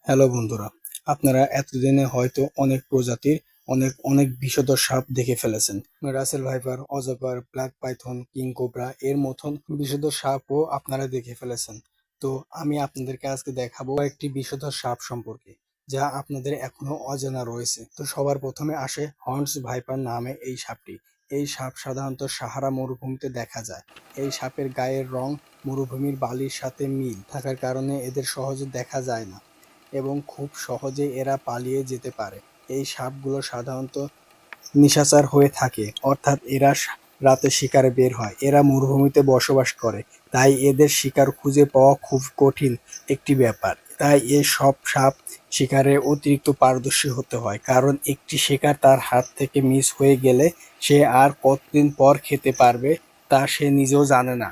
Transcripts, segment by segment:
Hello বন্ধুরা, আপনারা এতদিনে হয়তো অনেক প্রজাতির অনেক বিষধর সাপ দেখে ফেলেছেন। রাসেল ভাইপার, অজগর, ব্ল্যাক পাইথন, কিং কোবরা এর মতন বিষধর সাপও আপনারা দেখে ফেলেছেন। তো আমি আপনাদেরকে আজকে দেখাবো একটি বিষধর সাপ সম্পর্কে, যা আপনাদের এখনো অজানা রয়েছে। তো সবার প্রথমে আসে হর্নস ভাইপার নামে এই সাপটি। এই সাপ সাধারণত সাহারা মরুভূমিতে দেখা যায়। এই সাপের গায়ের রং মরুভূমির বালির সাথে মিল থাকার কারণে এদের সহজে দেখা যায় না এবং খুব সহজে এরা পালিয়ে যেতে পারে। এই সাপগুলো সাধারণত নিশাচর হয়ে থাকে, অর্থাৎ এরা রাতে শিকারে বের হয়। এরা মরুভূমিতে বসবাস করে, তাই এদের শিকার খুঁজে পাওয়া খুব কঠিন একটি ব্যাপার। তাই এই সব সাপ শিকারে অতিরিক্ত পারদর্শী হতে হয়, কারণ একটি শিকার তার হাত থেকে মিস হয়ে গেলে সে আর কতদিন পর খেতে পারবে তা সে নিজেও জানে না।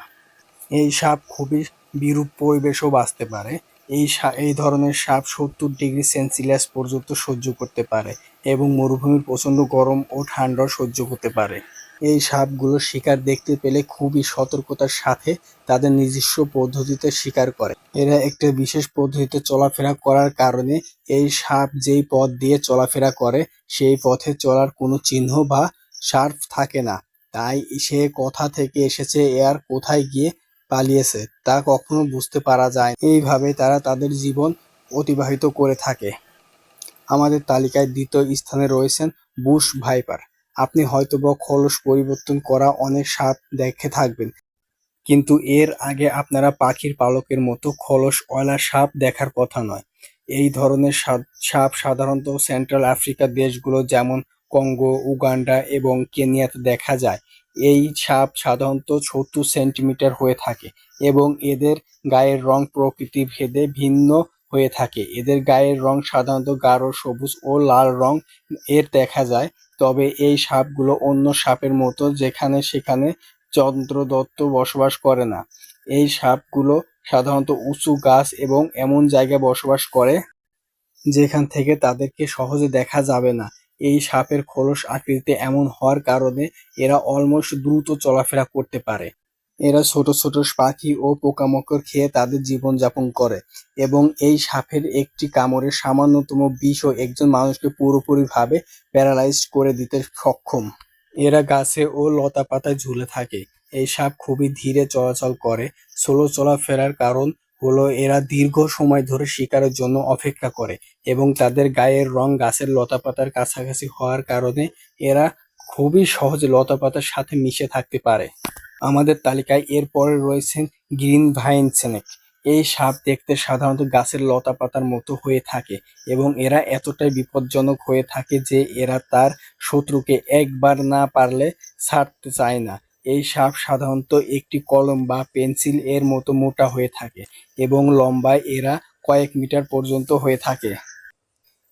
এই সাপ খুবই বিরূপ পরিবেশেও বাঁচতে পারে। এই ধরনের সাপ 70°C পর্যন্ত সহ্য করতে পারে এবং মরুভূমির প্রচণ্ড গরম ও ঠান্ডাও সহ্য করতে পারে। এই সাপগুলো শিকার দেখতে পেলে খুবই সতর্কতার সাথে তাদের নিজস্ব পদ্ধতিতে শিকার করে। এরা একটা বিশেষ পদ্ধতিতে চলাফেরা করার কারণে এই সাপ যেই পথ দিয়ে চলাফেরা করে সেই পথে চলার কোনো চিহ্ন বা সার্ফ থাকে না। তাই সে কোথা থেকে এসেছে আর কোথায় গিয়ে পালিয়েছে তা কখনো বুঝতে পারা যায় না। এইভাবে তারা তাদের জীবন অতিবাহিত করে থাকে। আমাদের তালিকায় দ্বিতীয় স্থানে রয়েছেন বুশ ভাইপার। আপনি হয়তোবা খোলস পরিবর্তন করা অনেক সাপ দেখে থাকবেন, কিন্তু এর আগে আপনারা পাখির পালকের মতো খোলসওয়ালা সাপ দেখার কথা নয়। এই ধরনের সাপ সাধারণত সেন্ট্রাল আফ্রিকার দেশগুলো যেমন কঙ্গো, উগান্ডা এবং কেনিয়াতে দেখা যায়। এই সাপ সাধারণত 70 সেন্টিমিটার হয়ে থাকে এবং এদের গায়ের রং প্রকৃতি ভেদে ভিন্ন হয়ে থাকে। এদের গায়ের রং সাধারণত গাঢ় সবুজ ও লাল রং এর দেখা যায়। তবে এই সাপগুলো অন্য সাপের মতো যেখানে সেখানে চন্দ্রদত্ত বসবাস করে না। এই সাপগুলো সাধারণত উঁচু গাছ এবং এমন জায়গায় বসবাস করে যেখান থেকে তাদেরকে সহজে দেখা যাবে না। এই সাপের খোলস আকৃতিতে এমন হওয়ার কারণে এরা অলমোস্ট দ্রুত চলাফেরা করতে পারে। এরা ছোট ছোট পাখি ও পোকামাকড় খেয়ে তাদের জীবনযাপন করে এবং এই সাপের একটি কামড়ে সামান্যতম বিষও একজন মানুষকে পুরোপুরিভাবে প্যারালাইজড করে দিতে সক্ষম। এরা গাছে ও লতাপাতায় ঝুলে থাকে। এই সাপ খুবই ধীরে চলাচল করে। স্লো চলাফেরার কারণ হলো এরা দীর্ঘ সময় ধরে শিকারের জন্য অপেক্ষা করে এবং তাদের গায়ের রং গাছের লতাপাতার কাছাকাছি হওয়ার কারণে এরা খুবই সহজে লতাপাতার সাথে মিশে থাকতে পারে। আমাদের তালিকায় এরপরে রয়েছেন গ্রিন ভাইন স্নেক। এই সাপ দেখতে সাধারণত গাছের লতাপাতার মতো হয়ে থাকে এবং এরা এতটাই বিপজ্জনক হয়ে থাকে যে এরা তার শত্রুকে একবার না পারলে ছাড়তে চায় না। এই সাপ সাধারণত একটি কলম বা পেন্সিল এর মতো মোটা হয়ে থাকে এবং লম্বায় এরা কয়েক মিটার পর্যন্ত হয়ে থাকে।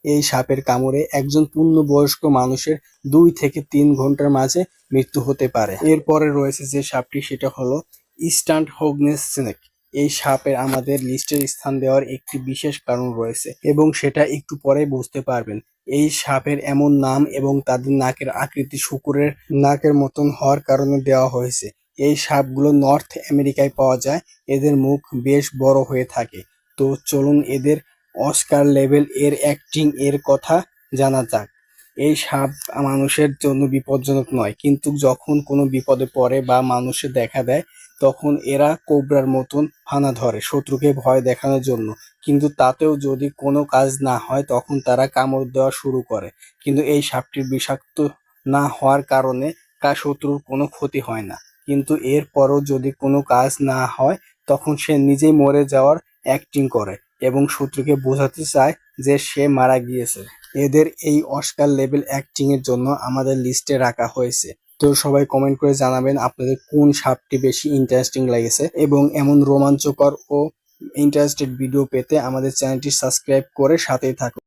এই সাপের কামড়ে একজন পূর্ণবয়স্ক মানুষের 2 থেকে 3 ঘন্টার মাঝে মৃত্যু হতে পারে। এরপরে রয়েছে যে সাপটি, সেটা হলো ইস্টার্ন হগনেস স্নেক। এই সাপের আমাদের লিস্টের স্থান দেওয়ার একটি বিশেষ কারণ রয়েছে এবং সেটা একটু পরে বুঝতে পারবেন। এই সাপের এমন নাম এবং তাদের নাকের আকৃতি শূকরের নাকের মতন হওয়ার কারণে দেওয়া হয়েছে। এই সাপগুলো নর্থ আমেরিকায় পাওয়া যায়। এদের মুখ বেশ বড় হয়ে থাকে। তো চলুন এদের অস্কার লেভেল এর অ্যাক্টিং এর কথা জানা যাক। এই সাপ মানুষের জন্য বিপজ্জনক নয়, কিন্তু যখন কোনো বিপদে পড়ে বা মানুষের দেখা দেয় তখন এরা কোবরার মতন হানা ধরে শত্রুকে ভয় দেখানোর জন্য। কিন্তু তাতেও যদি কোনো কাজ না হয় তখন তারা কামড় দেওয়া শুরু করে। কিন্তু এই সাপটির বিষাক্ত না হওয়ার কারণে শত্রুর কোনো ক্ষতি হয় না। কিন্তু এরপরও যদি কোনো কাজ না হয় তখন সে নিজেই মরে যাওয়ার অ্যাক্টিং করে এবং শত্রুকে বোঝাতে চায় যে সে মারা গিয়েছে। এদের এই অস্কার লেভেল অ্যাক্টিং এর জন্য আমাদের লিস্টে রাখা হয়েছে। তো সবাই কমেন্ট করে জানাবেন আপনাদের কোন সাপটি বেশি ইন্টারেস্টিং লেগেছে এবং এমন রোমাঞ্চকর ও ইন্টারেস্টেড ভিডিও পেতে আমাদের চ্যানেলটি সাবস্ক্রাইব করে সাথেই থাকুন।